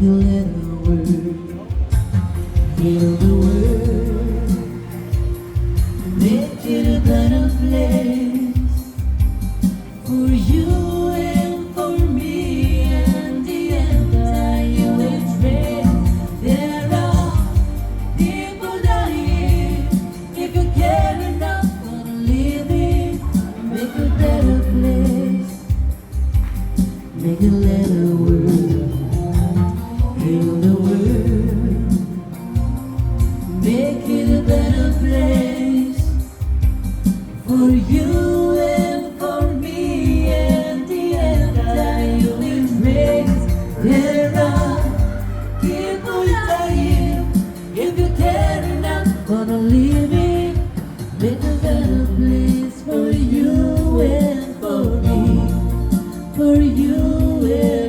let the word heal the world, make it a better place for you and for me and the entire human race. There are people dying. If you care enough for living, make a better place, make a better world, heal the world, make it a better place for you and for me and the entire human race. There are people dying. If you care enough for the living, make a better place for you and for me, for you and